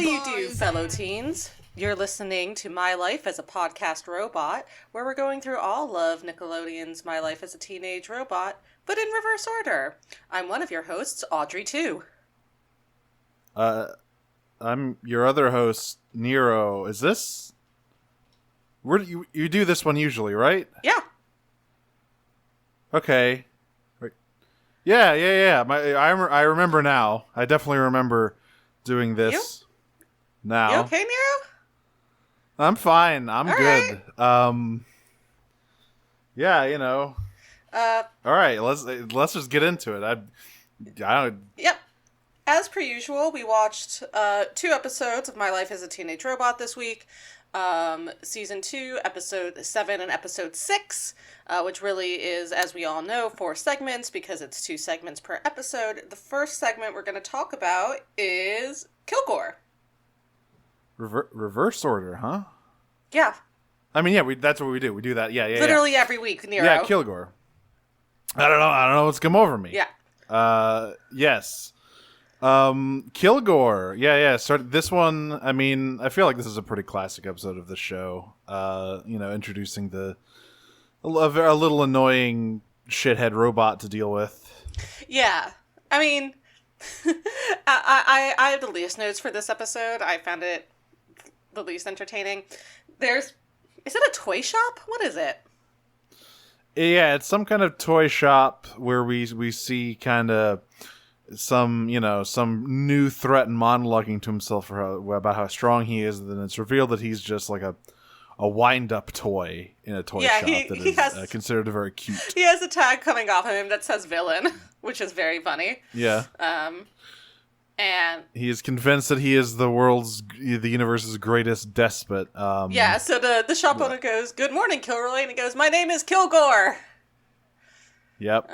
do you do, fellow teens? You're listening to My Life as a Podcast Robot, where we're going through all of Nickelodeon's My Life as a Teenage Robot, but in reverse order. I'm one of your hosts, Audrey 2. I'm your other host, Nero. Is this... Where do you do this one usually, right? Yeah. Okay. Yeah. I remember now. I definitely remember doing this now. You okay, Nero? I'm fine. I'm all good. Right. Yeah, you know. All right, let's just get into it. I don't. Yep. As per usual, we watched 2 episodes of My Life as a Teenage Robot this week. Season 2, episode 7 and episode 6, which really is, as we all know, 4 segments because it's 2 segments per episode. The first segment we're going to talk about is Killgore. Reverse order, huh? Yeah. I mean, yeah, that's what we do. We do that. Yeah. Literally every week, Nero. Yeah, Killgore. I don't know what's come over me. Yeah. Yes. Killgore. Yeah. Start this one. I mean, I feel like this is a pretty classic episode of the show. Introducing a little annoying shithead robot to deal with. Yeah. I mean, I have the least notes for this episode. I found it the least entertaining. Is it a toy shop? What is it? Yeah, it's some kind of toy shop where we see kind of some new threat and monologuing to himself about how strong he is, and then it's revealed that he's just like a wind-up toy in a toy shop that is considered very cute. He has a tag coming off of him that says villain, which is very funny. Yeah. And he is convinced that he is the universe's greatest despot. So the shop owner goes, "Good morning, Kilroy," and he goes, "My name is Killgore." Yep.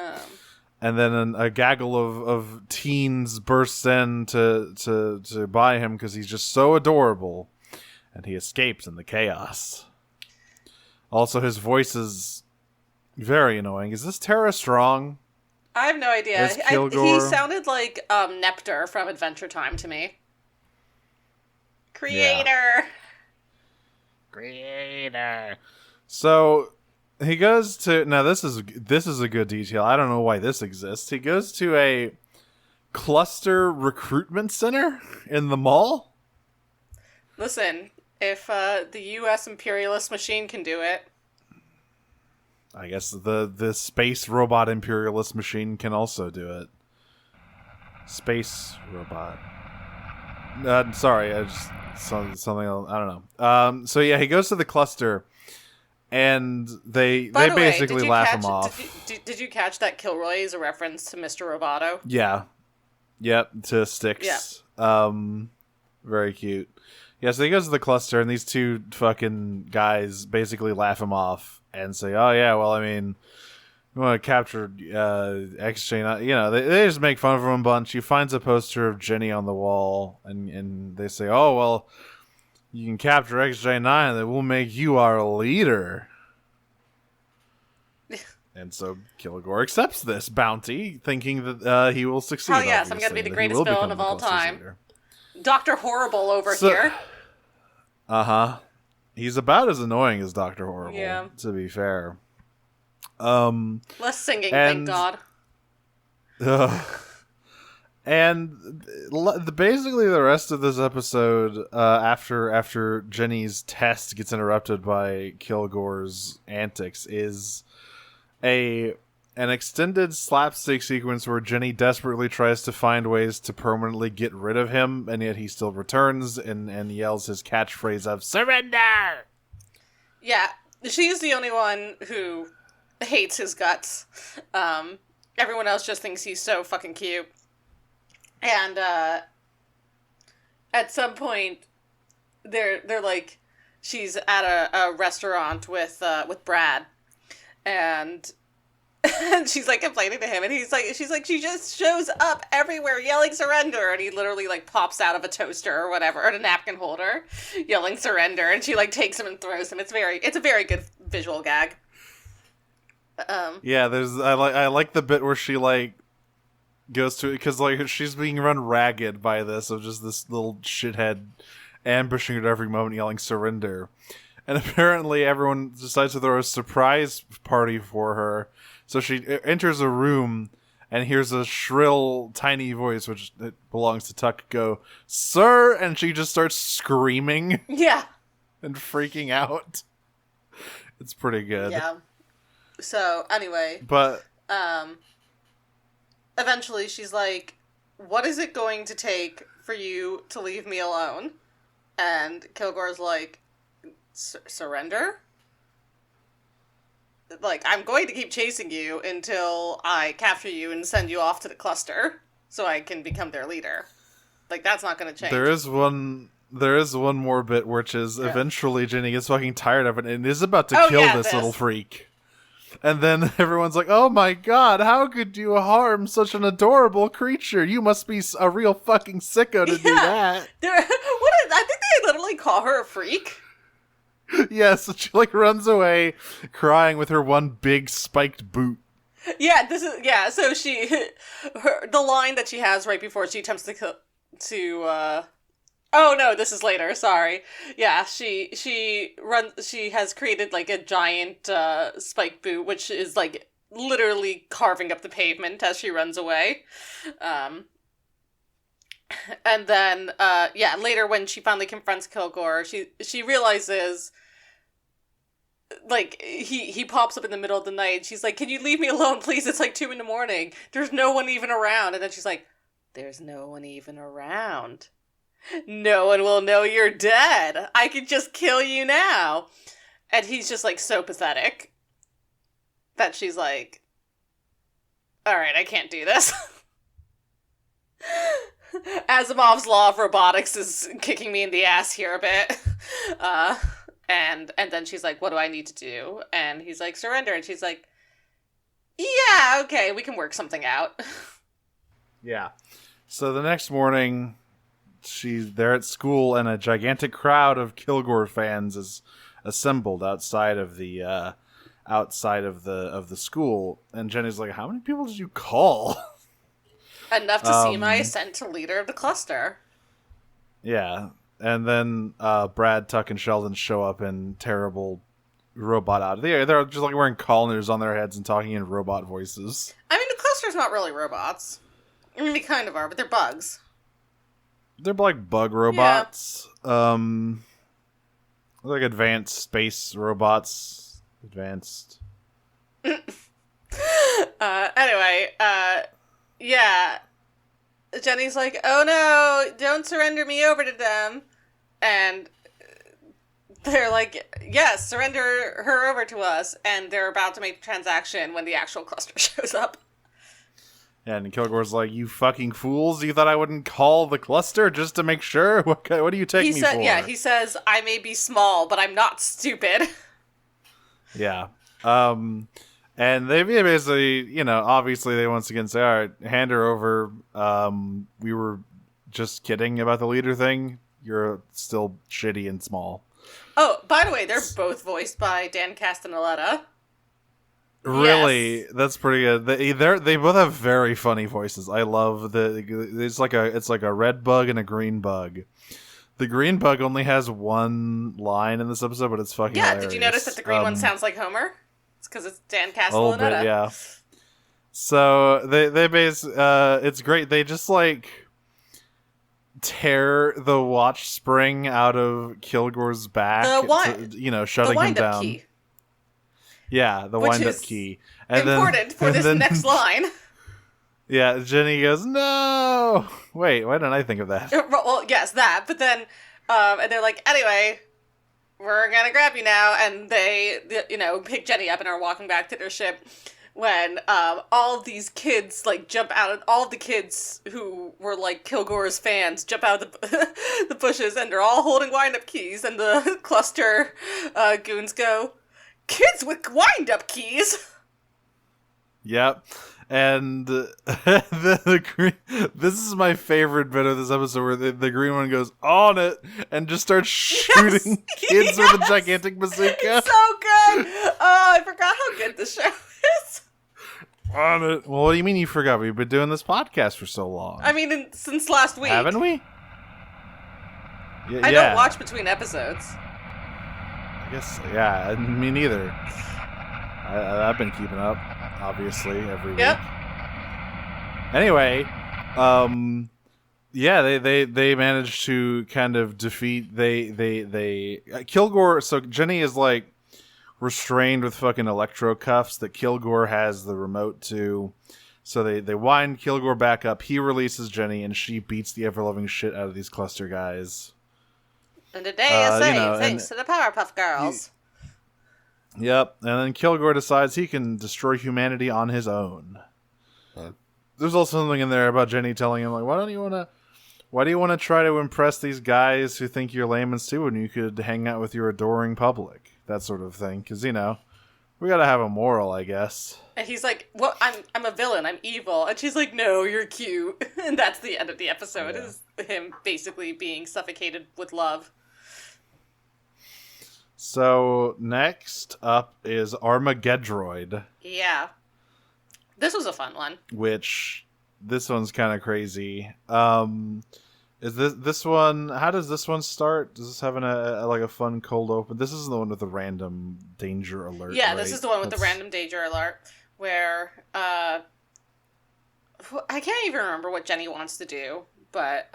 And then a gaggle of teens bursts in to buy him because he's just so adorable, and he escapes in the chaos. Also, his voice is very annoying. Is this Tara Strong? I have no idea. He sounded like Neptr from Adventure Time to me. Creator. So he goes to this is a good detail. I don't know why this exists. He goes to a cluster recruitment center in the mall. Listen, if the U.S. imperialist machine can do it, I guess the space robot imperialist machine can also do it. Space robot. Sorry, I just saw something else. I don't know. So yeah, he goes to the cluster, and they basically laugh him off. Did you catch that Kilroy is a reference to Mr. Roboto? Yeah. Yep, to Styx. Yeah. Very cute. Yeah, so he goes to the cluster, and these 2 fucking guys basically laugh him off and say, "Oh yeah, well, I mean, we want to capture XJ9." You know, they just make fun of him a bunch. He finds a poster of Jenny on the wall, and they say, "Oh well, you can capture XJ9, that will make you our leader." And so Killgore accepts this bounty, thinking that he will succeed. Oh yes, I'm going to be the greatest villain of all time. Leader. Dr. Horrible over here. He's about as annoying as Dr. Horrible, to be fair. Less singing, thank God. And basically the rest of this episode, after Jenny's test gets interrupted by Killgore's antics, is an extended slapstick sequence where Jenny desperately tries to find ways to permanently get rid of him, and yet he still returns and yells his catchphrase of "Surrender!" Yeah, she's the only one who hates his guts. Everyone else just thinks he's so fucking cute. And at some point, they're like, she's at a restaurant with Brad, and she's like complaining to him, and she's like, she just shows up everywhere yelling "surrender," and he literally like pops out of a toaster or whatever, or a napkin holder, yelling "surrender," and she like takes him and throws him. It's a very good visual gag. Yeah, I like the bit where she like goes to it because like she's being run ragged by this little shithead ambushing her at every moment, yelling "surrender." And apparently, everyone decides to throw a surprise party for her. So she enters a room and hears a shrill, tiny voice, which it belongs to Tuck, go, "Sir!" And she just starts screaming. Yeah. And freaking out. It's pretty good. Yeah. So, anyway. But eventually she's like, what is it going to take for you to leave me alone? And Killgore's like, surrender? Like, I'm going to keep chasing you until I capture you and send you off to the cluster so I can become their leader. Like, that's not going to change. There is one more bit, which is eventually Jenny gets fucking tired of it and is about to kill this little freak. And then everyone's like, oh my god, how could you harm such an adorable creature? You must be a real fucking sicko to do that. I think they literally call her a freak. Yes, she like runs away crying with her one big spiked boot. Yeah, so the line that she has right before she attempts oh no, this is later, sorry. Yeah, she has created like a giant spike boot, which is like literally carving up the pavement as she runs away. And then later when she finally confronts Killgore, she realizes like he pops up in the middle of the night and she's like, "Can you leave me alone, please? It's like 2 a.m. There's no one even around." And then she's like, "There's no one even around. No one will know you're dead. I could just kill you now." And he's just like so pathetic that she's like, "Alright, I can't do this." Asimov's law of robotics is kicking me in the ass here a bit. And then she's like, "What do I need to do?" And he's like, "Surrender." And she's like, "Yeah, okay, we can work something out." Yeah. So the next morning, they're at school, and a gigantic crowd of Killgore fans is assembled outside of the school. And Jenny's like, "How many people did you call?" Enough to see my ascent to leader of the cluster. Yeah. And then Brad, Tuck, and Sheldon show up in terrible robot out. They're just like wearing collars on their heads and talking in robot voices. I mean, the cluster's not really robots. I mean, they kind of are, but they're bugs. They're like bug robots. Yeah. Like advanced space robots. Advanced. Anyway, yeah. Jenny's like, "Oh no, don't surrender me over to them." And they're like, "Yes, surrender her over to us." And they're about to make the transaction when the actual cluster shows up. Yeah, and Killgore's like, "You fucking fools! You thought I wouldn't call the cluster just to make sure? What do you take me for?" Yeah, he says, "I may be small, but I'm not stupid." Yeah. And they basically, obviously they once again say, "All right, hand her over. We were just kidding about the leader thing. You're still shitty and small." Oh, by the way, they're both voiced by Dan Castellaneta. Really? Yes. That's pretty good. They both have very funny voices. I love it's like a red bug and a green bug. The green bug only has one line in this episode, but it's fucking hilarious. Did you notice that the green one sounds like Homer? It's because it's Dan Castellaneta. A little bit, yeah. So they it's great. They just like tear the watch spring out of Killgore's back, shutting him down. Key. Yeah, the wind-up key. And important for this next line. Yeah, Jenny goes, "No!" Wait, why didn't I think of that? Well, yes, that. But then, and they're like, "Anyway, we're gonna grab you now." And they, pick Jenny up and are walking back to their ship when all of these kids, like, jump out. All of the kids who were, like, Killgore's fans jump out of the bushes, and they're all holding wind-up keys. And the cluster goons go, "Kids with wind-up keys?" Yep. And this is my favorite bit of this episode where the green one goes on it and just starts shooting kids with a gigantic bazooka. So good. Oh, I forgot how good the show is. on it. Well, what do you mean you forgot? We've been doing this podcast for so long. I mean, since last week. Haven't we? I don't watch between episodes. I guess, yeah, me neither. I've been keeping up, obviously, every week. Yep. Anyway, yeah, they managed to kind of defeat Killgore. So Jenny is like restrained with fucking electro cuffs that Killgore has the remote to. So they wind Killgore back up. He releases Jenny, and she beats the ever-loving shit out of these cluster guys. And today is saved thanks to the Powerpuff Girls. Yep, and then Killgore decides he can destroy humanity on his own. There's also something in there about Jenny telling him, like, why do you want to try to impress these guys who think you're lame and stupid when you could hang out with your adoring public? That sort of thing. Because, we gotta have a moral, I guess. And he's like, well, I'm a villain, I'm evil. And she's like, no, you're cute. And that's the end of the episode, is him basically being suffocated with love. So, next up is Armagedroid. Yeah. This was a fun one. This one's kind of crazy. Is this one? How does this one start? Does this have a fun cold open? This is the one with the random danger alert. Yeah, right? This is the one with the random danger alert where I can't even remember what Jenny wants to do, but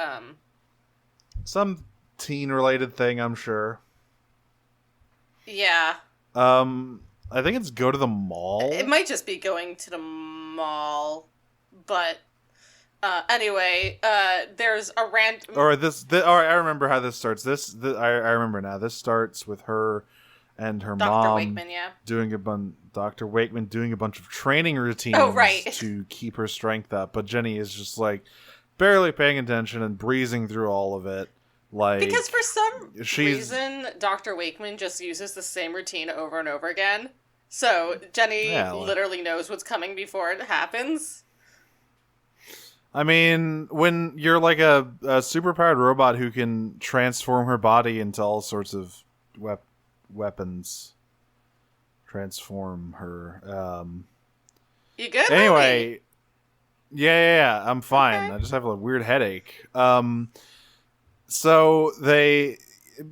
some teen related thing, I'm sure. Yeah. I think it's go to the mall. It might just be going to the mall, but anyway, there's a random. Or I remember how this starts. I remember now. This starts with her and her Dr. mom Wakeman, Dr. Wakeman doing a bunch of training routines to keep her strength up. But Jenny is just like barely paying attention and breezing through all of it. Like, because for some reason, Dr. Wakeman just uses the same routine over and over again. So Jenny literally knows what's coming before it happens. I mean, when you're like a superpowered robot who can transform her body into all sorts of weapons, transform her. You good? Anyway, honey? Yeah, I'm fine. Okay. I just have a weird headache. So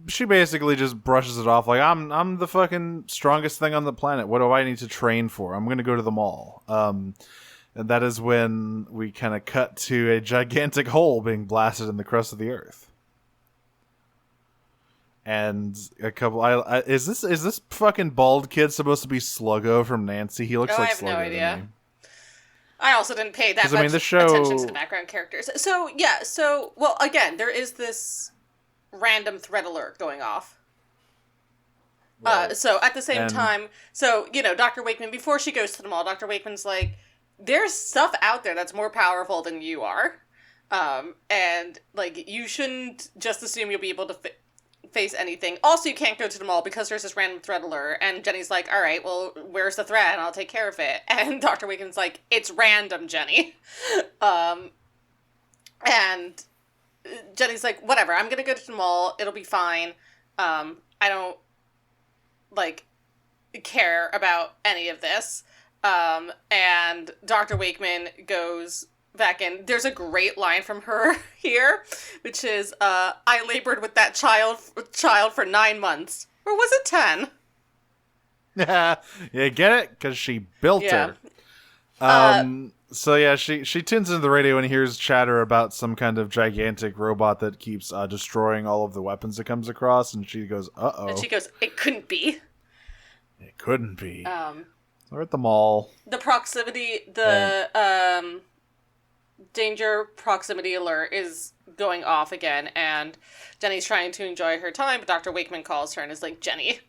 she basically just brushes it off like, I'm the fucking strongest thing on the planet. What do I need to train for? I'm gonna go to the mall. And that is when we kind of cut to a gigantic hole being blasted in the crust of the earth. And a couple, is this fucking bald kid supposed to be Sluggo from Nancy? He looks like Sluggo. I have no idea. I also didn't pay that much attention to the background characters. So, well, again, there is this random threat alert going off. Right. So, at the same time, Dr. Wakeman, before she goes to the mall, Dr. Wakeman's like, there's stuff out there that's more powerful than you are. And, like, you shouldn't just assume you'll be able to face anything. Also, you can't go to the mall because there's this random threat alert. And Jenny's like, all right, well, where's the threat? And I'll take care of it. And Dr. Wakeman's like, it's random, Jenny. And Jenny's like, whatever, I'm gonna go to the mall. It'll be fine. I don't, care about any of this. And Dr. Wakeman goes back in. There's a great line from her here, which is, I labored with that child for 9 months. Or was it 10? Yeah, get it? Because she built her. So yeah, she tunes into the radio and hears chatter about some kind of gigantic robot that keeps destroying all of the weapons it comes across, and she goes, uh-oh. And she goes, it couldn't be. It couldn't be. We're at the mall. Danger proximity alert is going off again, and Jenny's trying to enjoy her time, but Dr. Wakeman calls her and is like, Jenny,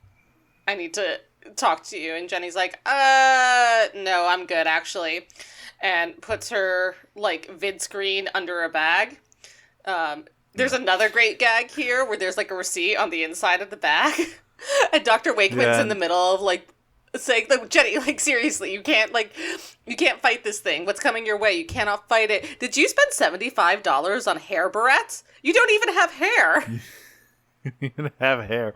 I need to talk to you. And Jenny's like, no, I'm good, actually. And puts her, vid screen under a bag. There's another great gag here where there's, a receipt on the inside of the bag. And Dr. Wakeman's in the middle of, saying, Jenny, seriously, you can't fight this thing. What's coming your way? You cannot fight it. Did you spend $75 on hair barrettes? You don't even have hair. You don't have hair.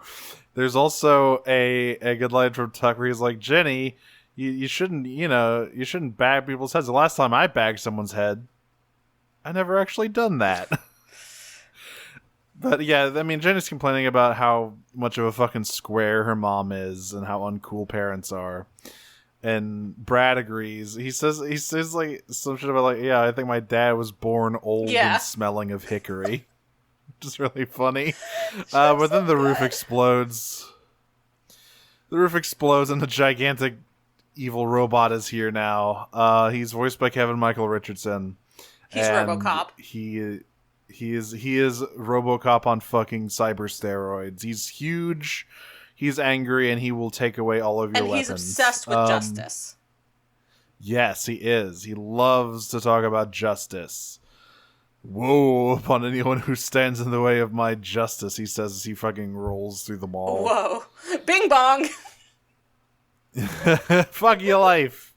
There's also a good line from Tuck where he's like, Jenny, you shouldn't, you shouldn't bag people's heads. The last time I bagged someone's head, I never actually done that. But yeah, I mean, Jenny's complaining about how much of a fucking square her mom is and how uncool parents are. And Brad agrees. He says like some shit about like, yeah, I think my dad was born old and smelling of hickory. Which is really funny. But then the roof explodes. The roof explodes and the gigantic evil robot is here now. He's voiced by Kevin Michael Richardson. He's RoboCop. He is RoboCop on fucking cyber steroids. He's huge. He's angry, and he will take away all of your weapons. And he's obsessed with justice. Yes, he is. He loves to talk about justice. Woe upon anyone who stands in the way of my justice, he says as he fucking rolls through the mall. Whoa. Bing bong! Fuck your life.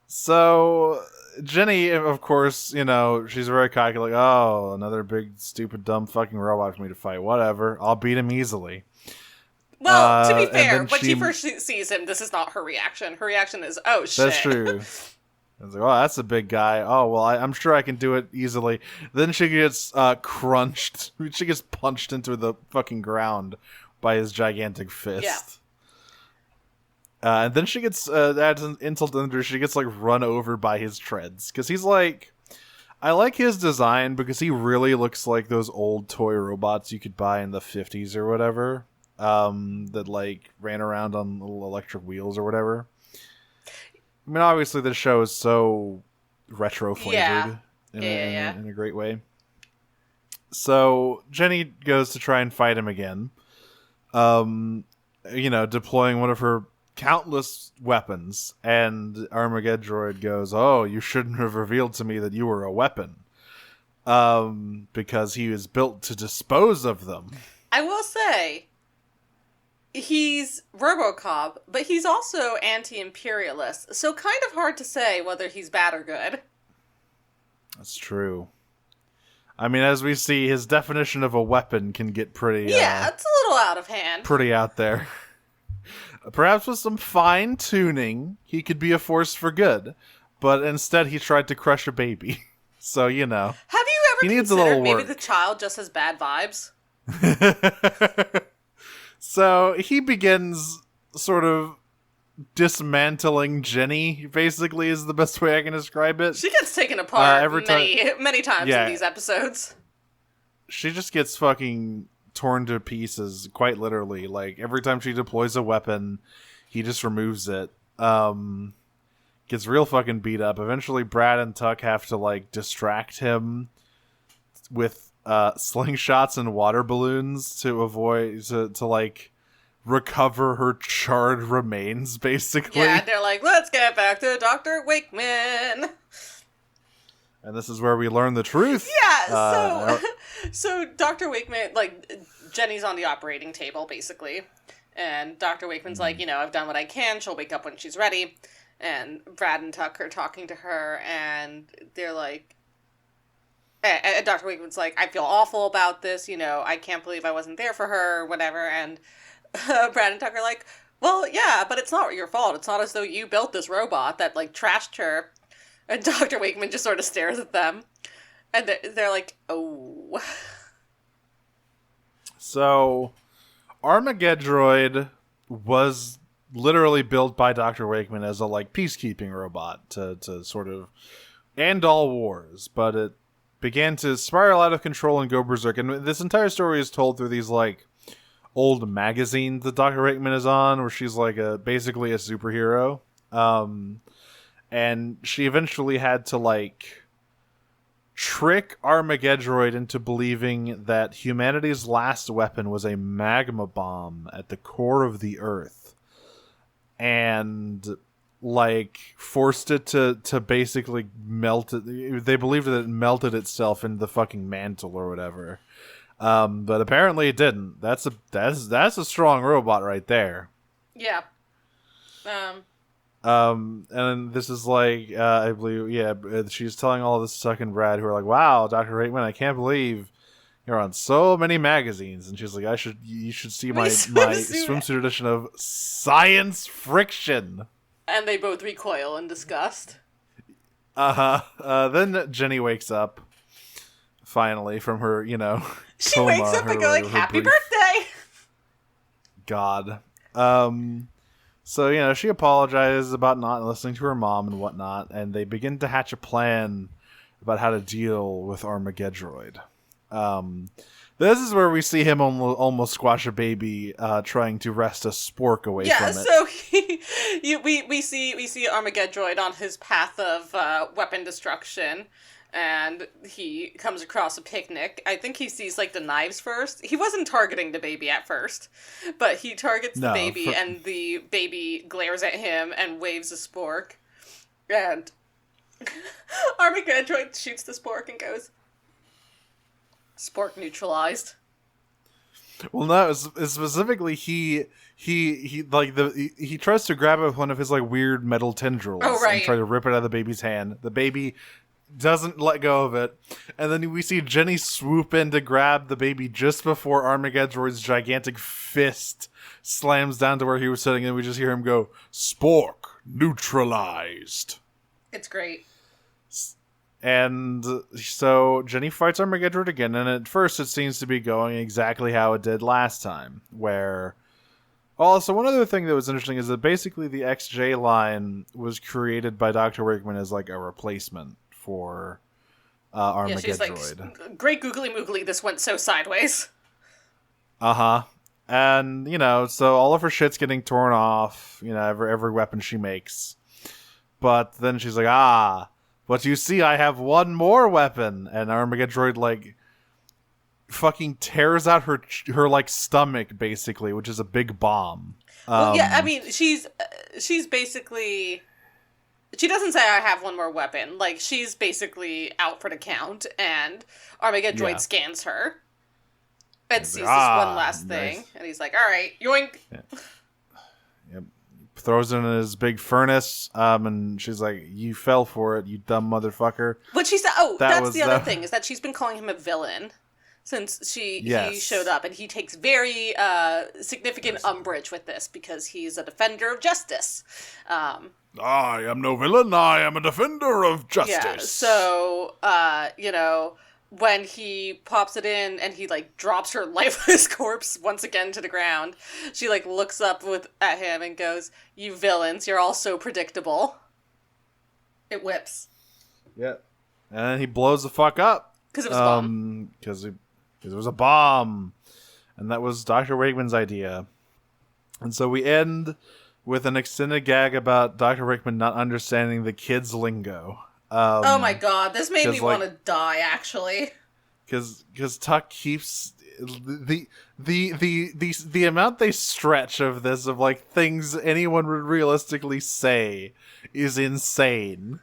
So, Jenny, of course, she's very cocky, like, oh, another big, stupid, dumb fucking robot for me to fight. Whatever. I'll beat him easily. Well, to be fair, when she first sees him, this is not her reaction. Her reaction is, oh, shit. That's true. I was like, oh, that's a big guy. Oh, well, I'm sure I can do it easily. Then she gets crunched. She gets punched into the fucking ground by his gigantic fist. Yeah. And then she gets, adds an insult to injury, she gets, like, run over by his treads. Because he's like, I like his design because he really looks like those old toy robots you could buy in the 50s or whatever. That like ran around on little electric wheels or whatever. I mean, obviously the show is so retro flavored in a great way. So Jenny goes to try and fight him again. Deploying one of her countless weapons, and Armagedroid goes, "Oh, you shouldn't have revealed to me that you were a weapon." Because he was built to dispose of them. I will say, he's RoboCop, but he's also anti-imperialist, so kind of hard to say whether he's bad or good. That's true. I mean, as we see, his definition of a weapon can get pretty... Yeah, it's a little out of hand. Pretty out there. Perhaps with some fine-tuning, he could be a force for good, but instead he tried to crush a baby. So, Have you ever considered maybe the child just has bad vibes? So he begins sort of dismantling Jenny, basically, is the best way I can describe it. She gets taken apart many times in these episodes. She just gets fucking torn to pieces, quite literally. Like, every time she deploys a weapon, he just removes it. Gets real fucking beat up. Eventually, Brad and Tuck have to, like, distract him with slingshots and water balloons to avoid to like recover her charred remains, basically. Yeah, they're like, let's get back to Dr. Wakeman. And this is where we learn the truth. Yeah, so Dr. Wakeman, like, Jenny's on the operating table, basically. And Dr. Wakeman's like, I've done what I can. She'll wake up when she's ready. And Brad and Tuck are talking to her, and they're like, and Dr. Wakeman's like, I feel awful about this, I can't believe I wasn't there for her, or whatever, and Brad and Tuck are like, well, yeah, but it's not your fault. It's not as though you built this robot that, like, trashed her. And Dr. Wakeman just sort of stares at them, and they're like, oh. So, Armagedroid was literally built by Dr. Wakeman as a, like, peacekeeping robot to sort of end all wars, but it began to spiral out of control and go berserk. And this entire story is told through these, like, old magazines that Dr. Wakeman is on, where she's, like, basically a superhero. And she eventually had to, like, trick Armagedroid into believing that humanity's last weapon was a magma bomb at the core of the Earth. And, like, forced it to basically melt it. They believed that it melted itself into the fucking mantle or whatever. But apparently it didn't. That's a strong robot right there. Yeah. And this is like, I believe, she's telling all this to Tuck and Brad, who are like, wow, Dr. Wakeman, I can't believe you're on so many magazines. And she's like, you should see my swimsuit edition of Science Friction. And they both recoil in disgust. Then Jenny wakes up, finally, from her, She coma, wakes up and goes like, happy birthday! God. So, she apologizes about not listening to her mom and whatnot, and they begin to hatch a plan about how to deal with Armagedroid. This is where we see him almost squash a baby, trying to wrest a spork away from it. Yeah, so we see Armagedroid on his path of weapon destruction, and he comes across a picnic. I think he sees, the knives first. He wasn't targeting the baby at first, but he targets the baby, and the baby glares at him and waves a spork. And Armagedroid shoots the spork and goes, spork neutralized. Well, no, it's specifically he tries to grab it with one of his weird metal tendrils and try to rip it out of the baby's hand. The baby doesn't let go of it, and then we see Jenny swoop in to grab the baby just before Armagedroid's gigantic fist slams down to where he was sitting, and we just hear him go, "Spork neutralized." It's great. And so Jenny fights Armagedroid again, and at first it seems to be going exactly how it did last time, where... Also, one other thing that was interesting is that basically the XJ line was created by Dr. Wakeman as a replacement for Armagedroid. Yeah, she's great googly moogly, this went so sideways. Uh-huh. And, so all of her shit's getting torn off, every weapon she makes. But then she's like, but you see, I have one more weapon. And Armagedroid, fucking tears out her stomach, basically, which is a big bomb. Well, yeah, I mean, she's basically... She doesn't say, I have one more weapon. She's basically out for the count, and Armagedroid scans her and sees this one last thing. And he's like, all right, yoink. Yeah. Yep. Throws it in his big furnace, and she's like, you fell for it, you dumb motherfucker. But she said, that's the other thing, is that she's been calling him a villain since he showed up, and he takes very significant umbrage with this, because he's a defender of justice. I am no villain, I am a defender of justice. Yeah, so, when he pops it in and he, drops her lifeless corpse once again to the ground, she, looks up at him and goes, you villains, you're all so predictable. It whips. Yeah. And then he blows the fuck up. Because it was a bomb. Because it was a bomb. And that was Dr. Wakeman's idea. And so we end with an extended gag about Dr. Wakeman not understanding the kids' lingo. Oh my god, this made me want to die, actually. Because Tuck keeps... The amount they stretch of this, of things anyone would realistically say, is insane.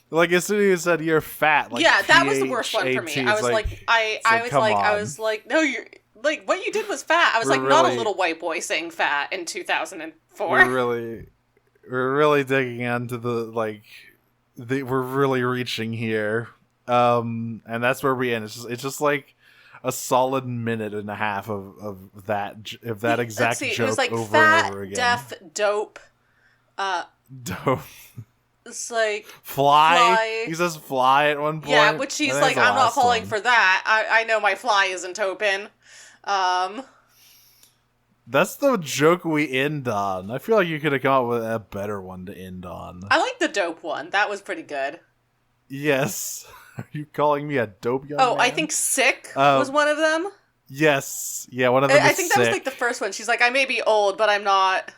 As soon as you said you're fat, yeah, that was the worst one for me. I was like, no, you're what you did was fat. I was not a little white boy saying fat in 2004. We're really digging into we're really reaching here, and that's where we end. It's just a solid minute and a half of that exact joke, it was over fat, and over again. Deaf, dope. Dope. It's fly. He says fly at one point. Yeah, which he's I'm not falling for that. I know my fly isn't open. That's the joke we end on. I feel like you could have come up with a better one to end on. I like the dope one. That was pretty good. Yes. Are you calling me a dope young man? I think sick was one of them. Yes. Yeah, one of them I think sick. That was the first one. She's like, I may be old, but I'm not...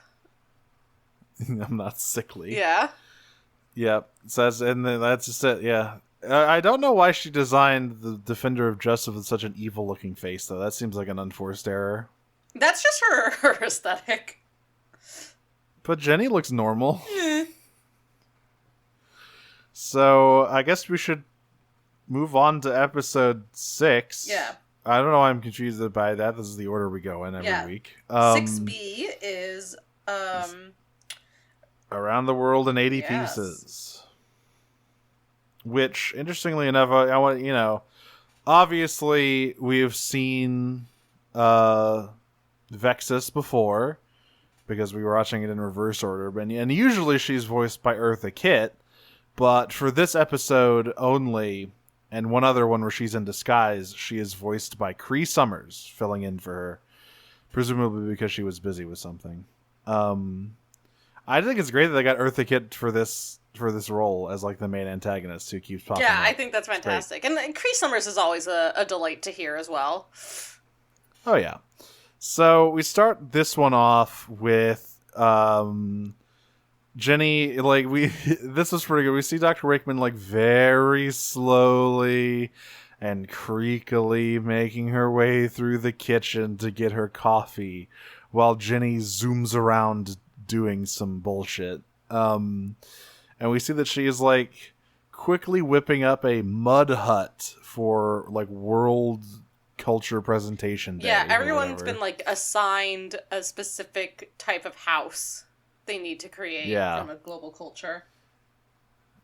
I'm not sickly. Yeah. Yep. So that's just it, yeah. I don't know why she designed the Defender of Justice with such an evil-looking face, though. That seems like an unforced error. That's just her aesthetic. But Jenny looks normal. So, I guess we should move on to episode 6. Yeah. I don't know why I'm confused by that. This is the order we go in every week. 6B is... Around the World in 80 Pieces. Which, interestingly enough, I want, obviously we've seen Vexus before, because we were watching it in reverse order. And usually she's voiced by Eartha Kitt, but for this episode only, and one other one where she's in disguise, she is voiced by Cree Summers, filling in for her, presumably because she was busy with something. I think it's great that they got Eartha Kitt for this role as like the main antagonist who keeps popping up. I think that's fantastic. And Cree Summers is always a delight to hear as well. Oh yeah. So we start this one off with Jenny, like this was pretty good. We see Dr. Wakeman like very slowly and creakily making her way through the kitchen to get her coffee while Jenny zooms around doing some bullshit. And we see that she is like quickly whipping up a mud hut for like world culture presentation day. Yeah, everyone's been like assigned a specific type of house they need to create from a global culture.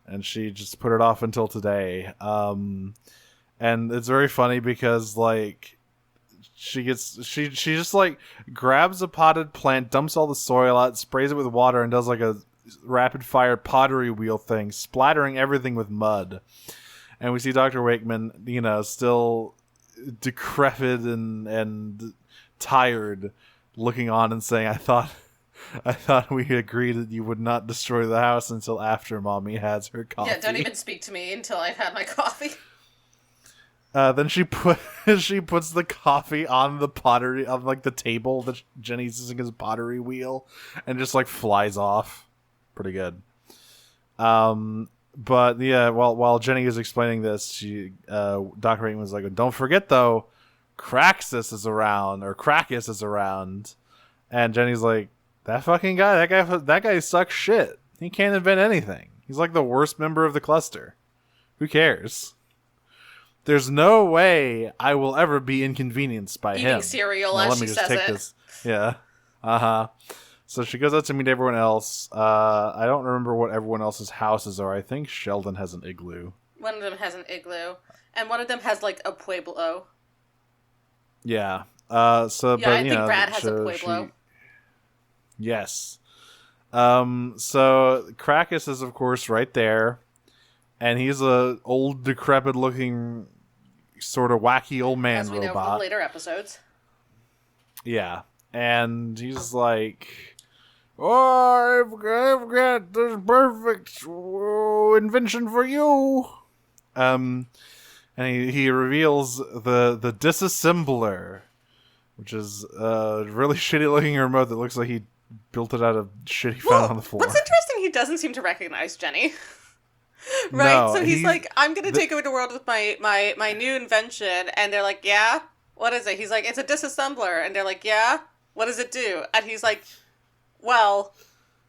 And she just put it off until today. And it's very funny because like she just like grabs a potted plant, dumps all the soil out, sprays it with water, and does like a rapid fire pottery wheel thing, splattering everything with mud. And we see Dr. Wakeman, still decrepit and tired, looking on and saying, I thought we agreed that you would not destroy the house until after Mommy has her coffee. Yeah, don't even speak to me until I've had my coffee. Then she puts the coffee on the pottery, on like the table that Jenny's using as a pottery wheel, and just like flies off. Pretty good. But yeah, while Jenny is explaining this, Dr. Wakeman was like, "Don't forget though, Kraxus is around," and Jenny's like, "That fucking guy, that guy sucks shit. He can't invent anything. He's like the worst member of the cluster. Who cares? There's no way I will ever be inconvenienced by him." Eating cereal as she says it. This. Yeah. So she goes out to meet everyone else. I don't remember what everyone else's houses are. I think Sheldon has an igloo. One of them has an igloo. And one of them has, like, a pueblo. Yeah. I think Brad has a pueblo. Yes. So Krakus is, of course, right there. And he's a old, decrepit-looking, sort of wacky old man as we robot. know from later episodes. Yeah. And he's like, "Oh, I've got this perfect invention for you." And he reveals the disassembler, which is a really shitty looking remote that looks like he built it out of shit he found on the floor. What's interesting, he doesn't seem to recognize Jenny. Right? No, so he's like, "I'm going to take over the world with my new invention." And they're like, "Yeah? What is it?" He's like, "It's a disassembler." And they're like, "Yeah? What does it do?" And he's like, "Well,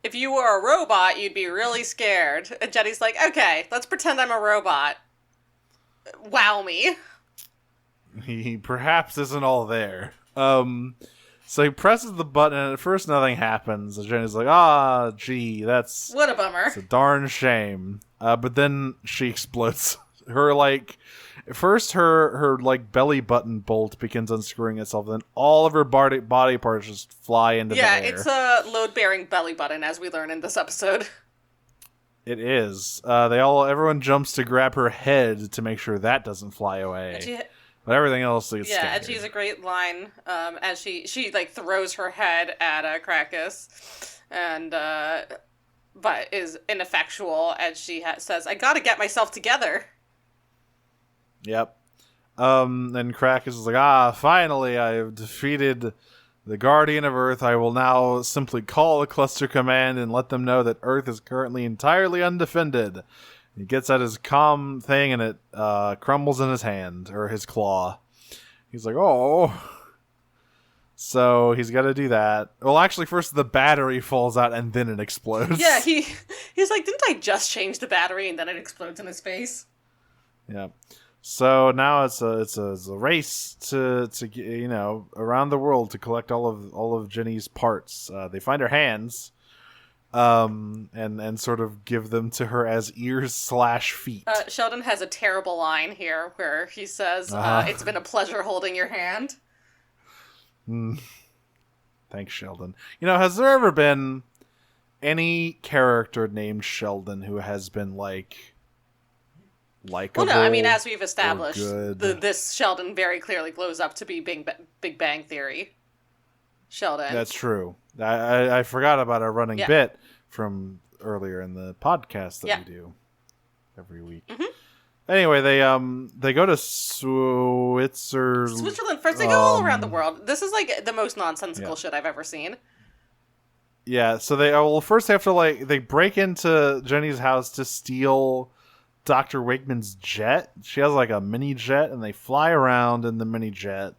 if you were a robot, you'd be really scared." And Jenny's like, "Okay, let's pretend I'm a robot. Wow me." He perhaps isn't all there. So he presses the button, and at first nothing happens. And Jenny's like, gee, what a bummer. It's a darn shame. But then she explodes. Her, like, first her like, belly button bolt begins unscrewing itself, then all of her body parts just fly into the air. Yeah, it's a load-bearing belly button, as we learn in this episode. It is. Everyone jumps to grab her head to make sure that doesn't fly away. But everything else is standard. And she has a great line as she like throws her head at Krakus, and but is ineffectual as she says, "I gotta get myself together." Yep. And Krakus is like, finally, I have defeated the Guardian of Earth. I will now simply call the Cluster Command and let them know that Earth is currently entirely undefended. He gets at his comm thing, and it crumbles in his hand, or his claw. He's like, oh. So he's got to do that. Well, actually, first the battery falls out, and then it explodes. Yeah, he's like, "Didn't I just change the battery?" And then it explodes in his face. Yeah. So now it's a race to around the world to collect all of Jenny's parts. They find her hands. And sort of give them to her as ears/feet. Sheldon has a terrible line here where he says, "It's been a pleasure holding your hand." Thanks, Sheldon. Has there ever been any character named Sheldon who has been likable? Well, no, I mean, as we've established, good? This Sheldon very clearly glows up to be Big Bang Theory Sheldon. That's true. I forgot about our running bit from earlier in the podcast that we do every week. Mm-hmm. Anyway, they go to Switzerland first. They go all around the world. This is like the most nonsensical shit I've ever seen. Yeah, so they first have to they break into Jenny's house to steal Dr. Wakeman's jet. She has a mini jet, and they fly around in the mini jet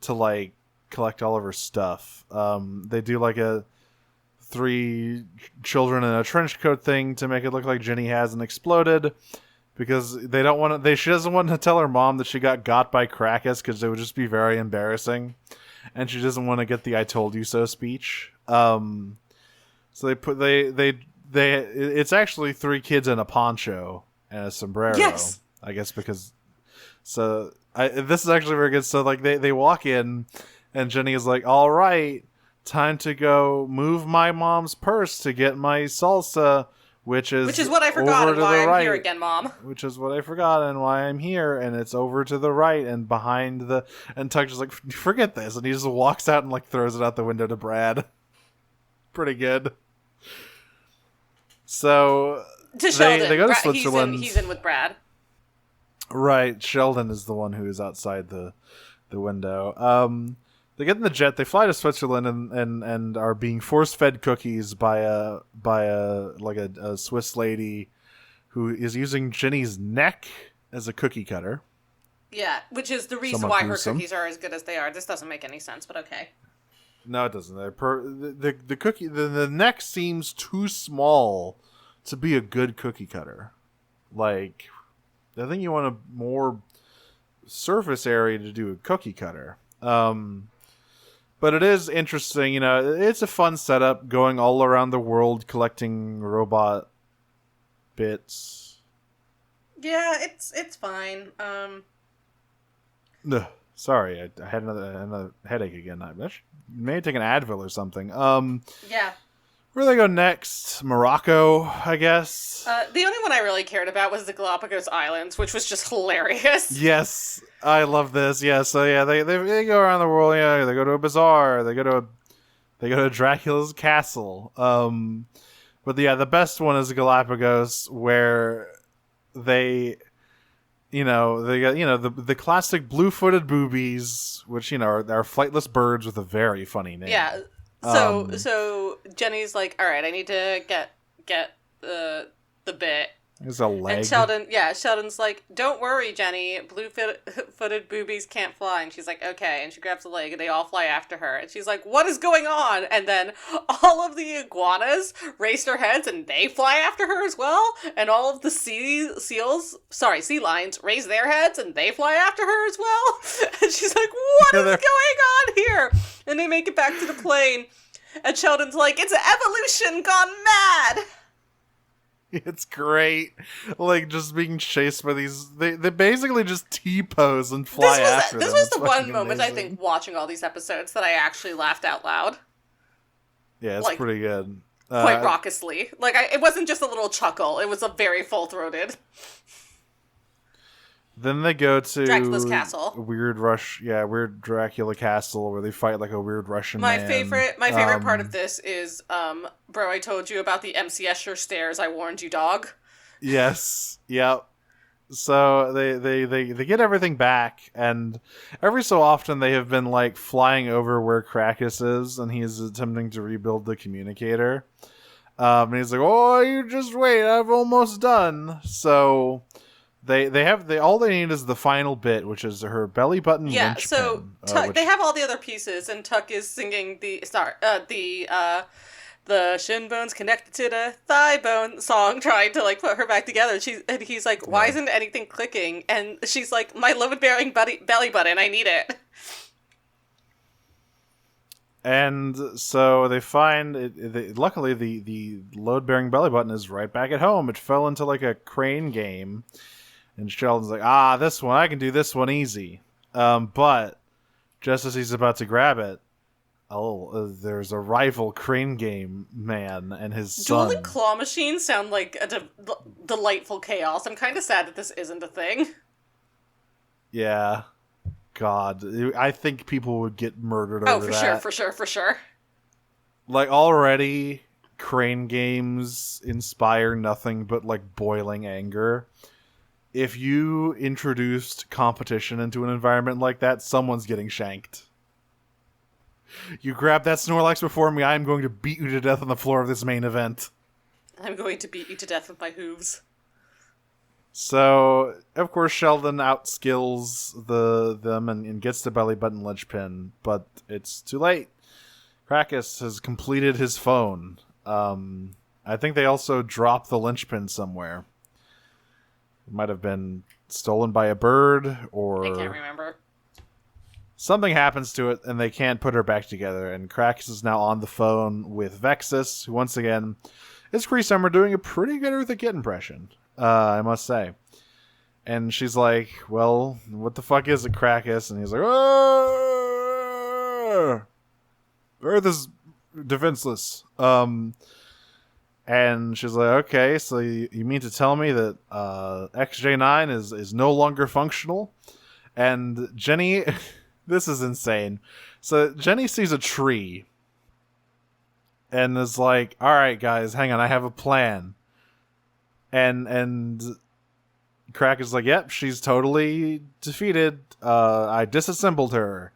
to collect all of her stuff. They do a 3 children in a trench coat thing to make it look like Jenny hasn't exploded, because they don't want to. She doesn't want to tell her mom that she got by Crackus, because it would just be very embarrassing, and she doesn't want to get the "I told you so" speech. So it's actually 3 kids in a poncho and a sombrero. Yes, I guess because. So this is actually very good. So they walk in, and Jenny is like, "All right, time to go move my mom's purse to get my salsa." Which is what I forgot and why I'm here again, Mom. Which is what I forgot and why I'm here, and it's over to the right and behind the... And Tuck just forget this, and he just walks out and throws it out the window to Brad. Pretty good. So to Sheldon. They go to Switzerland. He's in with Brad. Right, Sheldon is the one who is outside the window. They get in the jet. They fly to Switzerland and are being force-fed cookies by a Swiss lady who is using Jenny's neck as a cookie cutter. Yeah, which is the reason why her cookies are as good as they are. This doesn't make any sense, but okay. No, it doesn't. The cookie the neck seems too small to be a good cookie cutter. I think you want a more surface area to do a cookie cutter. But it is interesting, it's a fun setup, going all around the world collecting robot bits. Yeah, it's fine. Sorry, I had another headache again. I may take an Advil or something. Yeah. Where do they go next? Morocco, I guess? The only one I really cared about was the Galapagos Islands, which was just hilarious. Yes, I love this. Yeah, so they go around the world. Yeah, they go to a bazaar. They go to Dracula's castle. But the best one is Galapagos, where they got the classic blue-footed boobies, which are flightless birds with a very funny name. Yeah. So Jenny's like, all right, I need to get the bit. There's a leg. And Sheldon's like, don't worry, Jenny, blue-footed boobies can't fly. And she's like, okay. And she grabs the leg, and they all fly after her. And she's like, what is going on? And then all of the iguanas raise their heads, and they fly after her as well. And all of the sea lions raise their heads, and they fly after her as well. And she's like, what is going on here? And they make it back to the plane. And Sheldon's like, it's evolution gone mad. It's great. Just being chased by these... They basically just T-pose and fly after them. This was the one moment, I think, watching all these episodes that I actually laughed out loud. Yeah, it's pretty good. Quite raucously. It wasn't just a little chuckle. It was a very full-throated. Then they go to Dracula's castle. Weird Dracula castle where they fight a weird Russian my man. favorite part of this is, bro, I told you about the MC Escher stairs. I warned you, dog. Yes. Yep. So they get everything back, and every so often they have been flying over where Crackus is, and he is attempting to rebuild the communicator. And he's like, "Oh, you just wait, I've almost done." So. They all they need is the final bit, which is her belly button. Yeah, so Tuck, they have all the other pieces, and Tuck is singing the shin bones connected to the thigh bone song, trying to put her back together. And he's like, "Why isn't anything clicking?" And she's like, "My load-bearing belly button, I need it." And so they find it. Luckily, the load-bearing belly button is right back at home. It fell into a crane game. And Sheldon's like, this one, I can do this one easy. But just as he's about to grab it, there's a rival crane game man and his son. Dueling claw machines sound like a delightful chaos. I'm kind of sad that this isn't a thing. Yeah. God. I think people would get murdered over that. For sure. Like, already, crane games inspire nothing but, like, boiling anger. If you introduced competition into an environment like that, someone's getting shanked. You grab that Snorlax before me, I'm going to beat you to death on the floor of this main event. I'm going to beat you to death with my hooves. So, of course, Sheldon outskills them and gets the belly button linchpin, but it's too late. Krakus has completed his phone. I think they also dropped the linchpin somewhere. It might have been stolen by a bird, or... I can't remember. Something happens to it, and they can't put her back together, and Krakus is now on the phone with Vexus, who, once again, is Cree Summer doing a pretty good Eartha Kitt impression, I must say. And she's like, well, what the fuck is it, Krakus? And he's like, oh! Earth is defenseless. And she's like, okay, so you mean to tell me that XJ9 is no longer functional? And Jenny... This is insane. So Jenny sees a tree and is like, all right, guys, hang on, I have a plan. And Crack is like, yep, she's totally defeated. I disassembled her.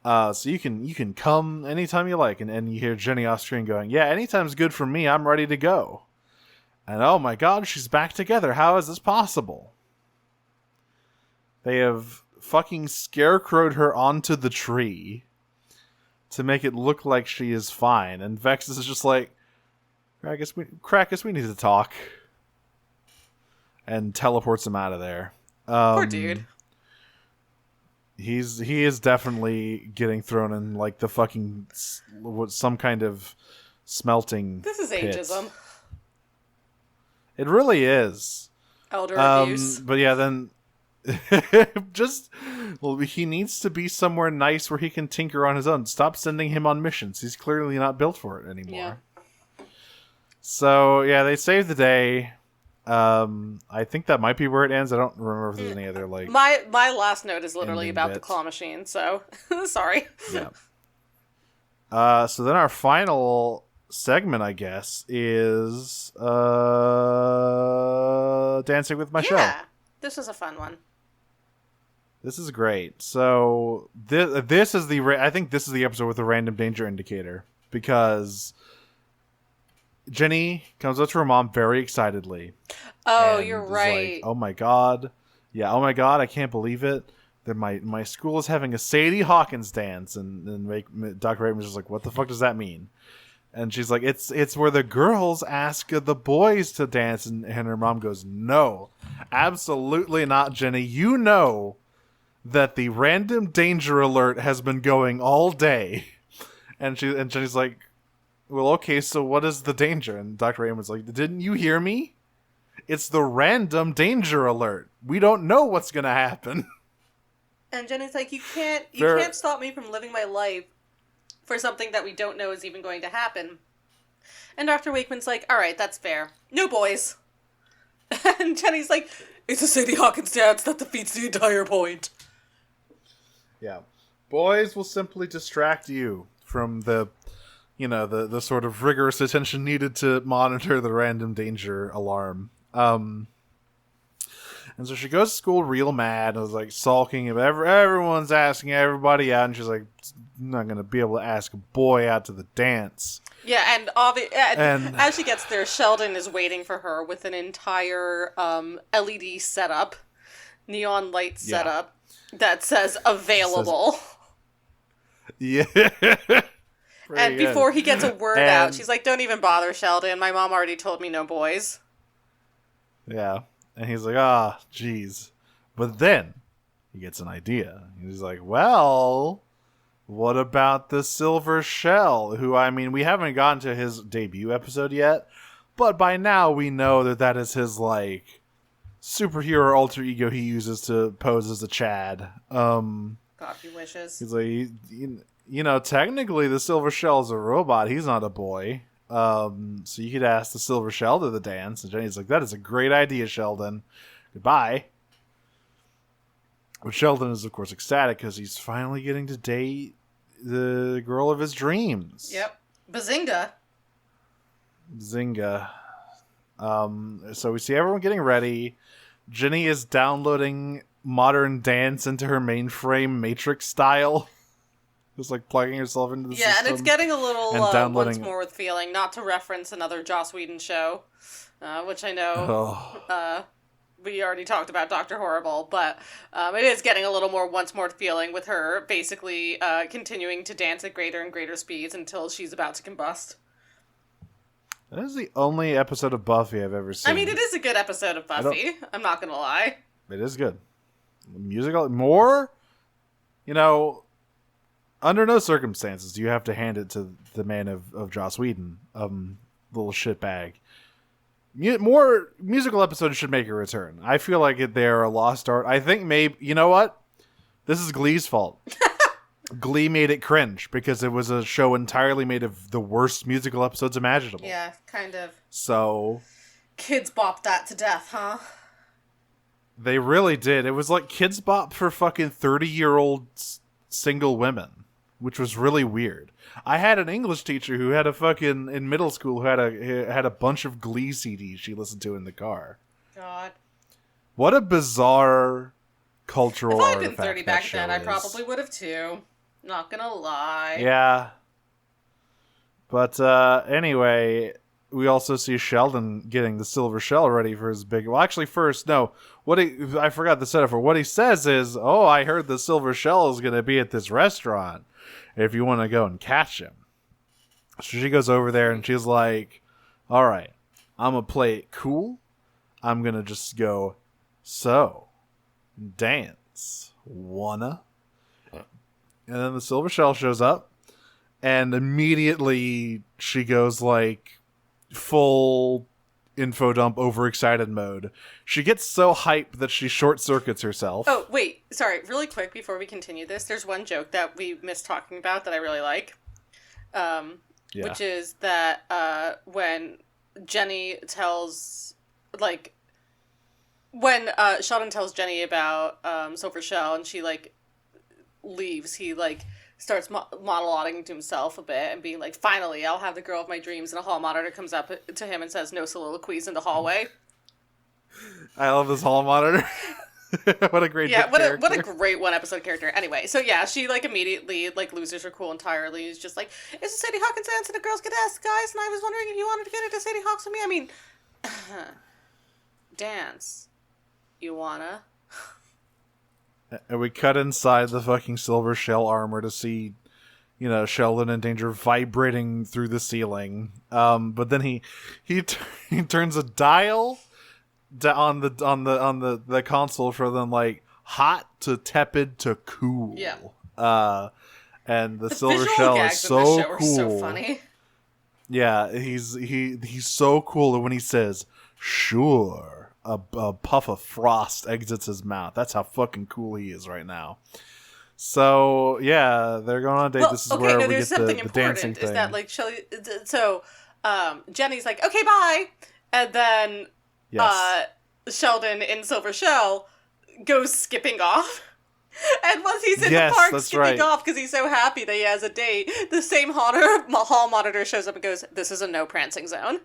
So you can come anytime you like. And you hear Jenny off screen going, yeah, anytime's good for me. I'm ready to go. And oh my god, she's back together. How is this possible? They have fucking scarecrowed her onto the tree to make it look like she is fine. And Vex is just like, Krakus, we need to talk. And teleports him out of there. Poor dude. He is definitely getting thrown in like the fucking some kind of smelting. This is pit. ageism. It really is. Elder abuse. But yeah, then he needs to be somewhere nice where he can tinker on his own. Stop sending him on missions. He's clearly not built for it anymore. Yeah. So yeah, they save the day. I think that might be where it ends. I don't remember if there's any other like. My last note is literally about bits. the claw machine. So sorry. Yeah. So then our final segment, I guess, is Dancing with Michelle. Yeah, this was a fun one. This is great. So this is I think this is the episode with the random danger indicator, because Jenny comes up to her mom very excitedly. Oh, you're right. Like, oh my god. Yeah, oh my god, I can't believe it. That my school is having a Sadie Hawkins dance, and Dr. Raymond's just like, what the fuck does that mean? And she's like, it's where the girls ask the boys to dance, and her mom goes, no, absolutely not, Jenny. You know that the random danger alert has been going all day. And Jenny's like, well, okay, so what is the danger? And Dr. Raymond's like, didn't you hear me? It's the random danger alert. We don't know what's gonna happen. And Jenny's like, you can't stop me from living my life for something that we don't know is even going to happen. And Dr. Wakeman's like, all right, that's fair. No boys. And Jenny's like, it's a Sadie Hawkins dance that defeats the entire point. Yeah. Boys will simply distract you from the sort of rigorous attention needed to monitor the random danger alarm. And so she goes to school real mad and was like sulking. Everyone's asking everybody out, and she's like, I'm not going to be able to ask a boy out to the dance. Yeah, and as she gets there, Sheldon is waiting for her with an entire LED setup, neon light setup, that says available. Yeah. And good. Before he gets a word out, she's like, don't even bother, Sheldon. My mom already told me no boys. Yeah. And he's like, jeez. But then he gets an idea. He's like, well, what about the Silver Shell? Who, I mean, we haven't gotten to his debut episode yet, but by now we know that is his, like, superhero alter ego he uses to pose as a Chad. Oh God, he wishes. He's like, you know, technically the Silver Shell is a robot. He's not a boy. So you could ask the Silver Shell to the dance. And Jenny's like, that is a great idea, Sheldon. Goodbye. But Sheldon is, of course, ecstatic because he's finally getting to date the girl of his dreams. Yep. Bazinga. Zynga. So we see everyone getting ready. Jenny is downloading modern dance into her mainframe Matrix style. Just like plugging herself into the system. Yeah, and it's getting a little downloading... once more with feeling, not to reference another Joss Whedon show, which I know we already talked about Dr. Horrible, but it is getting a little more once more feeling with her basically continuing to dance at greater and greater speeds until she's about to combust. That is the only episode of Buffy I've ever seen. I mean, it is a good episode of Buffy. I'm not gonna lie. It is good. Musical, more, you know, under no circumstances do you have to hand it to the man of Joss Whedon, little shitbag. More musical episodes should make a return. I feel like they're a lost art. I think maybe, you know what? This is Glee's fault. Glee made it cringe because it was a show entirely made of the worst musical episodes imaginable. Yeah, kind of. So Kids bopped that to death, huh? They really did. It was like Kids Bop for fucking 30-year-old single women, which was really weird. I had an English teacher who had in middle school who had a bunch of Glee CDs she listened to in the car. God. What a bizarre cultural artifact. If I'd been 30 back then, I probably would have too. Not gonna lie. Yeah. But anyway, we also see Sheldon getting the Silver Shell ready for his big... Well, actually, first, no. I forgot the setup for what he says is, oh, I heard the Silver Shell is going to be at this restaurant if you want to go and catch him. So she goes over there and she's like, all right, I'm going to play it cool. I'm going to just go, so, dance, wanna? And then the Silver Shell shows up and immediately she goes like full info dump overexcited mode. She gets so hyped that she short circuits herself. Oh, wait. Sorry. Really quick before we continue this, there's one joke that we missed talking about that I really like. Which is that when Jenny tells, like, when Sheldon tells Jenny about Silver Shell and she, like, leaves, he, like, starts monologuing to himself a bit and being like, finally, I'll have the girl of my dreams, and a hall monitor comes up to him and says, no soliloquies in the hallway. I love this hall monitor. What a great what a great one episode character. Anyway, so yeah, she like immediately like loses her cool entirely. It's just like, it's a Sadie Hawkins dance and the girls get asked, guys, and I was wondering if you wanted to get into Sadie Hawks with me. I mean, dance. You wanna? And we cut inside the fucking Silver Shell armor to see, you know, Sheldon in danger vibrating through the ceiling. But then he turns a dial on the console for them, like hot to tepid to cool. Yeah. And the Silver Shell is so cool. So funny. Yeah, he's so cool. And when he says "sure," a puff of frost exits his mouth. That's how fucking cool he is right now. So yeah, they're going on a date. Well, this is where we get the dancing thing. Is that like Shelly? So Jenny's like, okay, bye, and then Sheldon in Silver Shell goes skipping off. And once he's in the park skipping off because he's so happy that he has a date, the same hall monitor shows up and goes, "This is a no prancing zone."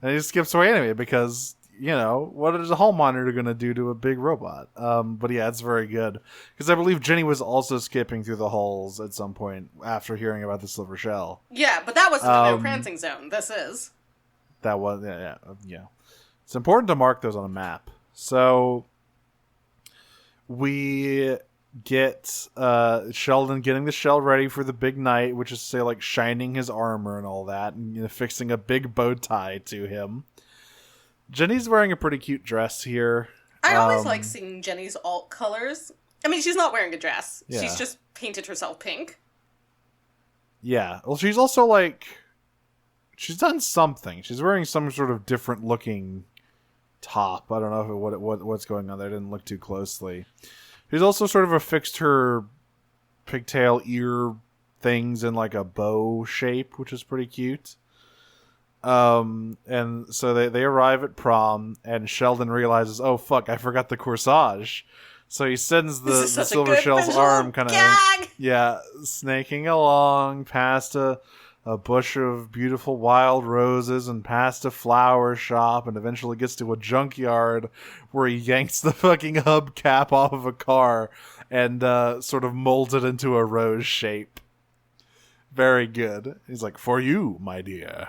And he skips away anyway because, you know, what is a hall monitor going to do to a big robot? But yeah, it's very good. Because I believe Jenny was also skipping through the halls at some point after hearing about the Silver Shell. Yeah, but that wasn't a no prancing zone. This is. That was, yeah. It's important to mark those on a map. So we get Sheldon getting the shell ready for the big night, which is to say, like, shining his armor and all that, and, you know, fixing a big bow tie to him. Jenny's wearing a pretty cute dress here. I always like seeing Jenny's alt colors. I mean, she's not wearing a dress. Yeah. She's just painted herself pink. Yeah. Well, she's also, like, she's done something. She's wearing some sort of different looking top. I don't know what's going on there. I didn't look too closely. He's also sort of affixed her pigtail ear things in like a bow shape, which is pretty cute. And so they arrive at prom, and Sheldon realizes, oh fuck, I forgot the corsage. So he sends the Silver Shell's arm kind of snaking along past a bush of beautiful wild roses and past a flower shop, and eventually gets to a junkyard where he yanks the fucking hubcap off of a car and sort of molds it into a rose shape. Very good. He's like, for you, my dear.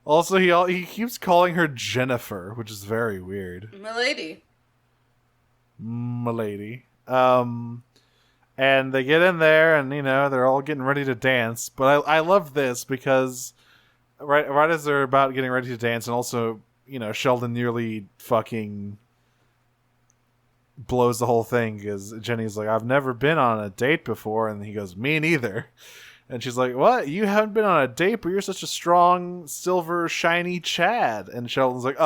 Also, he keeps calling her Jennifer, which is very weird. Milady. And they get in there, and they're all getting ready to dance. But I love this because right as they're about getting ready to dance, and also Sheldon nearly fucking blows the whole thing because Jenny's like, I've never been on a date before, and he goes, me neither. And she's like, what? You haven't been on a date, but you're such a strong, silver, shiny Chad. And Sheldon's like,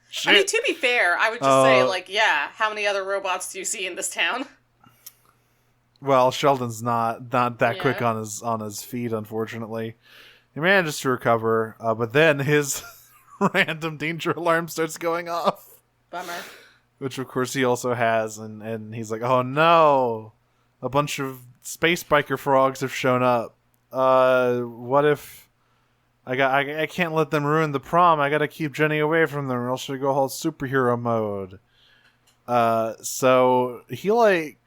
shit. I mean, to be fair, I would just say, like, yeah, how many other robots do you see in this town? Well, Sheldon's not that quick on his feet, unfortunately. He manages to recover, but then his random danger alarm starts going off. Bummer. Which, of course, he also has, and he's like, oh no, a bunch of space biker frogs have shown up. What if I can't let them ruin the prom. I gotta keep Jenny away from them, or else she'll go all superhero mode. So he like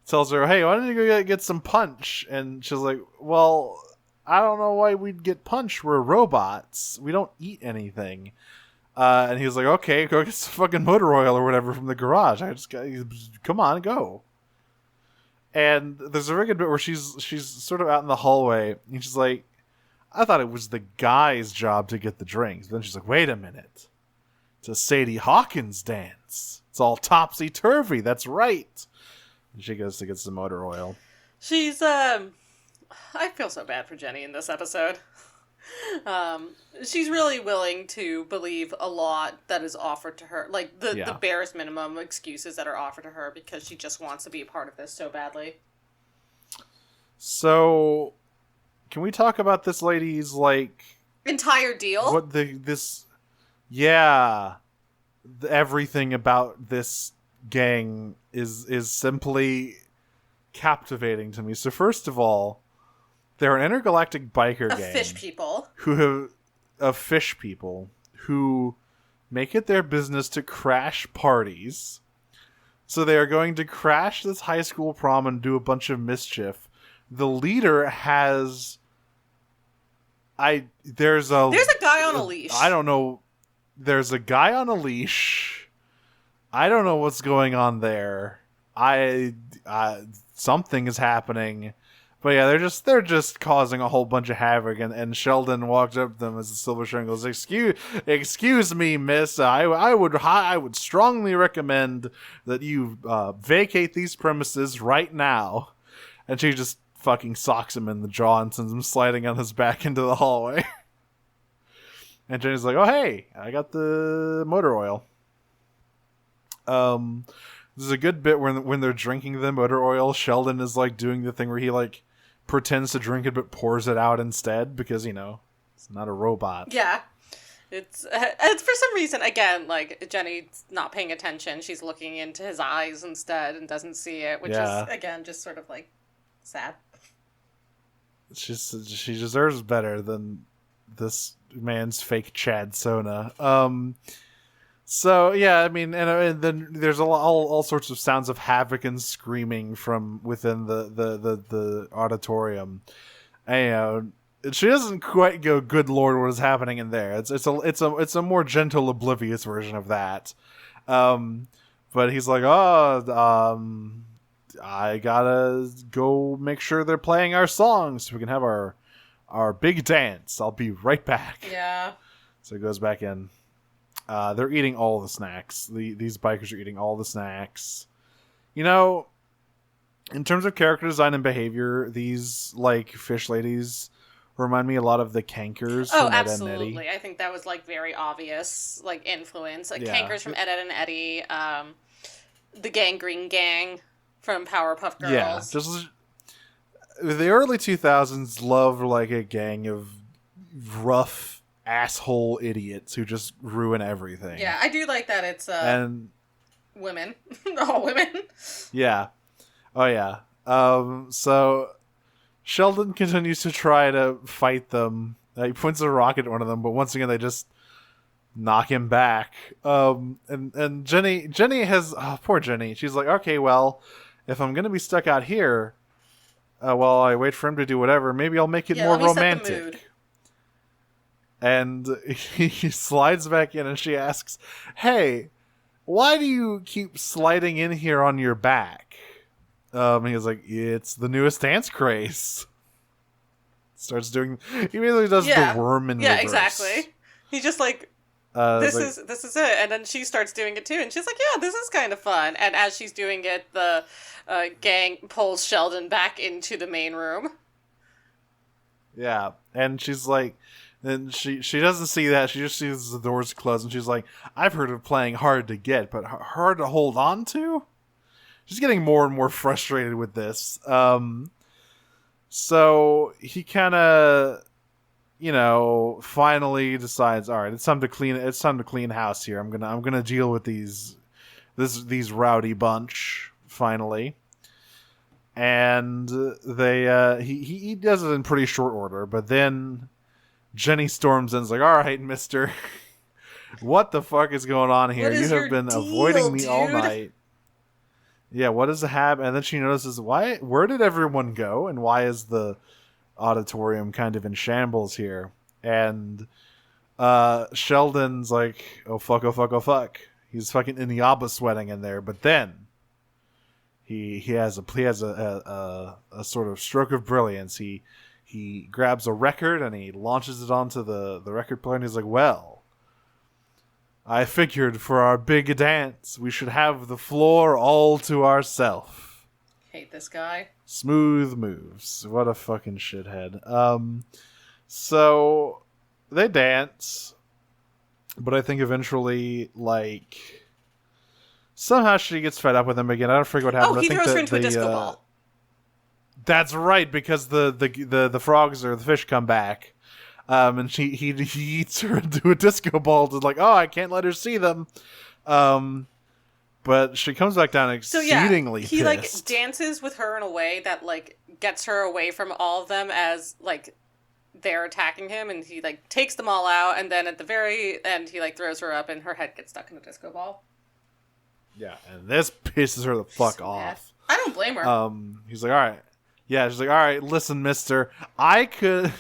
tells her, hey, why don't you go get some punch? And she's like, well, I don't know why we'd get punch. We're robots. We don't eat anything. And he was like, okay, go get some fucking motor oil or whatever from the garage. Come on, go. And there's a very good bit where she's sort of out in the hallway, and she's like, I thought it was the guy's job to get the drinks. But then she's like, wait a minute. It's a Sadie Hawkins dance. It's all topsy-turvy. That's right. And she goes to get some motor oil. She's, I feel so bad for Jenny in this episode. She's really willing to believe a lot that is offered to her. Like, the barest minimum excuses that are offered to her because she just wants to be a part of this so badly. So, can we talk about this lady's, like... entire deal? Everything about this gang is simply captivating to me. So, first of all, they're an intergalactic biker gang. Of fish people who make it their business to crash parties. So they are going to crash this high school prom and do a bunch of mischief. The leader has... There's a guy on a leash. I don't know. There's a guy on a leash. I don't know what's going on there. Something is happening. But yeah, they're just causing a whole bunch of havoc, and Sheldon walks up to them as the Silver Shirt and goes, "Excuse me, miss. I would strongly recommend that you vacate these premises right now." And she just fucking socks him in the jaw and sends him sliding on his back into the hallway. And Jenny's like, "Oh hey, I got the motor oil." There's a good bit when they're drinking the motor oil, Sheldon is like doing the thing where he like pretends to drink it but pours it out instead because it's not a robot. Yeah, it's for some reason, again, like Jenny's not paying attention. She's looking into his eyes instead and doesn't see it, which is again just sort of like sad. She deserves better than this man's fake Chad Sona. So yeah, I mean, and then there's all sorts of sounds of havoc and screaming from within the auditorium. And, she doesn't quite go, "Good Lord, what is happening in there?" It's a more gentle, oblivious version of that. But he's like, I gotta go make sure they're playing our songs so we can have our big dance. I'll be right back. Yeah. So he goes back in. They're eating all the snacks. These bikers are eating all the snacks. In terms of character design and behavior, these like fish ladies remind me a lot of the Cankers from Ed, Edd n Eddy. Absolutely. I think that was like very obvious like influence. Like Cankers from Ed, Edd n Eddy. the gangrene gang from Powerpuff Girls. Yeah, just the early 2000s loved like a gang of rough asshole idiots who just ruin everything. Yeah, I do like that it's and women. All women. Yeah. Oh yeah. So Sheldon continues to try to fight them. He points a rocket at one of them, but once again they just knock him back. And Jenny has poor Jenny. She's like, okay, well, if I'm gonna be stuck out here, while I wait for him to do whatever, maybe I'll make it more romantic. Set the mood. And he slides back in, and she asks, "Hey, why do you keep sliding in here on your back?" He's like, "It's the newest dance craze." Starts doing. He immediately does the worm in reverse. Yeah, exactly. He just like. This is it, and then she starts doing it too, and she's like, "Yeah, this is kind of fun." And as she's doing it, the gang pulls Sheldon back into the main room. Yeah, and she's like, and she doesn't see that. She just sees the doors close, and she's like, "I've heard of playing hard to get, but hard to hold on to." She's getting more and more frustrated with this. So he kind of. Finally decides, all right, it's time to clean house here. I'm gonna deal with these rowdy bunch finally. And he does it in pretty short order, but then Jenny storms in and is like, all right, mister, what the fuck is going on here? You have been avoiding me all night. Yeah, what does it happen? And then she notices, where did everyone go? And why is the auditorium kind of in shambles here? And Sheldon's like, oh fuck, he's fucking Inuyaba sweating in there. But then he has a sort of stroke of brilliance. He grabs a record and he launches it onto the record player, and he's like, well, I figured for our big dance we should have the floor all to ourselves. Hate this guy. Smooth moves. What a fucking shithead. So they dance, but I think eventually, like, somehow she gets fed up with him again. I don't forget what happened. Oh, he throws her into a disco ball. That's right, because the frogs or the fish come back, and he eats her into a disco ball. To like, oh, I can't let her see them. But she comes back down exceedingly pissed. He like dances with her in a way that like gets her away from all of them as like they're attacking him, and he like takes them all out, and then at the very end he like throws her up and her head gets stuck in a disco ball. Yeah, and this pisses her the fuck off. I don't blame her. He's like, all right. Yeah, she's like, all right, listen, mister, I can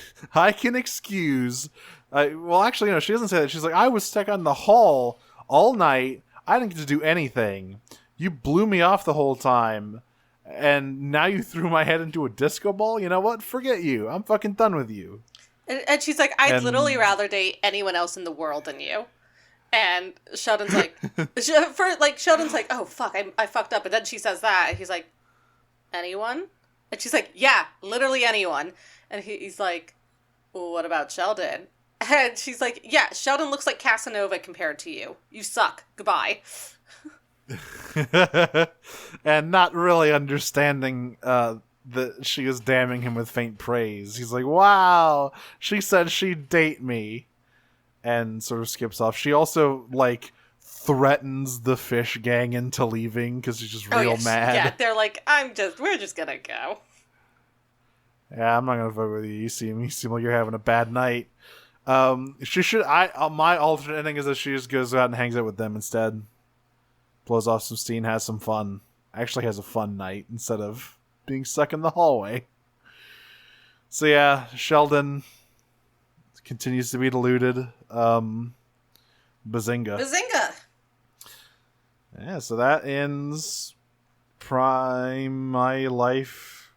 excuse. Well, actually, no, she doesn't say that. She's like, I was stuck on the hall all night. I didn't get to do anything. You blew me off the whole time, and now you threw my head into a disco ball? You know what? Forget you. I'm fucking done with you. And she's like, I'd literally rather date anyone else in the world than you. And Sheldon's like, Sheldon's like, oh, fuck, I fucked up. And then she says that, and he's like, anyone? And she's like, yeah, literally anyone. And he's like, well, what about Sheldon? And she's like, yeah, Sheldon looks like Casanova compared to you. You suck. Goodbye. And not really understanding that she is damning him with faint praise. He's like, wow, she said she'd date me. And sort of skips off. She also, like, threatens the fish gang into leaving because she's just real mad. Yeah, they're like, we're just gonna go. Yeah, I'm not gonna fuck with you. You seem like you're having a bad night. My alternate ending is that she just goes out and hangs out with them instead. Blows off some steam, has some fun. Actually has a fun night instead of being stuck in the hallway. So yeah, Sheldon continues to be deluded. Bazinga. Yeah, so that ends My Life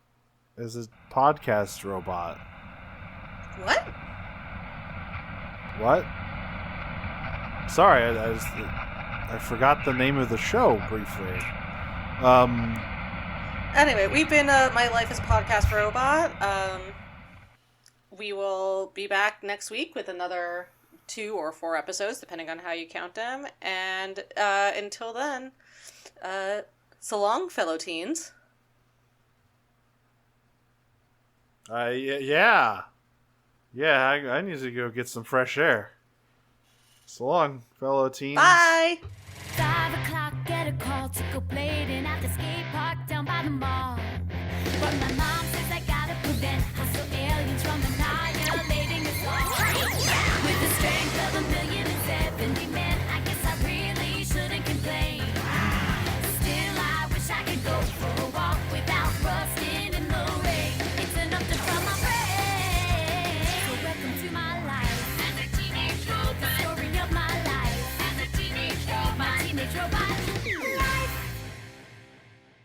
as a Podcast Robot. What? Sorry, I forgot the name of the show briefly. Anyway, we've been My Life as a Podcast Robot. We will be back next week with another 2 or 4 episodes, depending on how you count them. And until then, So long, fellow teens. Yeah. Yeah, I need to go get some fresh air. So long, fellow teens. Bye! 5 o'clock, get a call to go blading at the skate park down by the mall. But my mom